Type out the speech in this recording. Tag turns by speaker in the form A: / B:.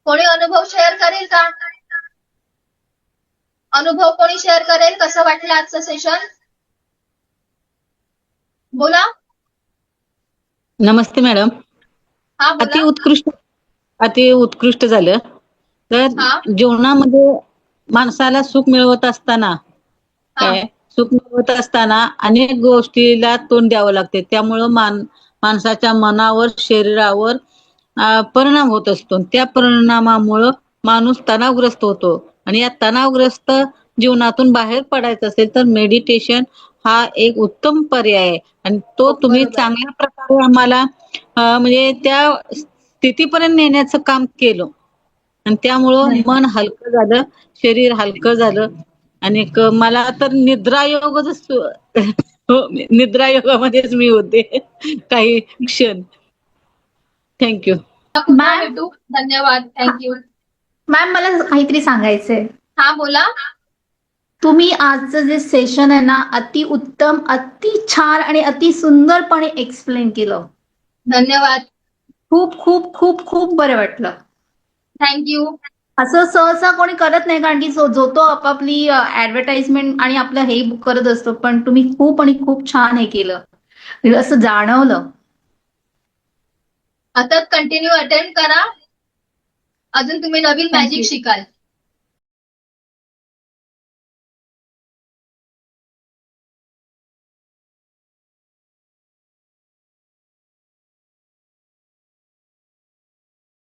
A: कोणी अनुभव शेअर करेल का? अनुभव कोणी शेअर करेल? कसं वाटलं आजचं सेशन? बोला.
B: नमस्ते मॅडम.
A: हा बोला.
B: अति उत्कृष्ट झालं. तर
A: हा
B: जीवनामध्ये माणसाला सुख मिळवत असताना
A: हा
B: सुख मिळवत असताना अनेक गोष्टीला तोंड द्यावं लागते. त्यामुळं माणसाच्या मनावर, शरीरावर परिणाम होत असतो. त्या परिणामामुळं माणूस तणावग्रस्त होतो आणि या तणावग्रस्त जीवनातून बाहेर पडायचं असेल तर मेडिटेशन हा एक उत्तम पर्याय आहे आणि तो तुम्ही
A: बरोबर.
B: चांगल्या प्रकारे आम्हाला म्हणजे त्या स्थितीपर्यंत नेण्याचं काम केलं आणि त्यामुळं मन हलकं झालं, शरीर हलकं झालं आणि मला तर निद्रायोगच हो, निद्रायोगामध्येच मी होते काही क्षण. थँक्यू.
A: पुन्हा भेटू. धन्यवाद. थँक्यू.
C: मॅम मला काहीतरी सांगायचंय.
A: हा बोला.
C: तुम्ही आजचं जे सेशन आहे ना, अति उत्तम, अति छान आणि अति सुंदरपणे एक्सप्लेन केलं.
A: धन्यवाद.
C: खूप खूप खूप खूप बरं वाटलं.
A: थँक्यू.
C: असं सहसा कोणी करत नाही, कारण की जो तो आपापली ऍडव्हर्टाइजमेंट आणि आपलं हे करत असतो, पण तुम्ही खूप आणि खूप छान हे केलं, असं जाणवलं.
A: आता कंटिन्यू अटेंड करा. अजून तुम्ही नवीन मॅजिक शिकाल.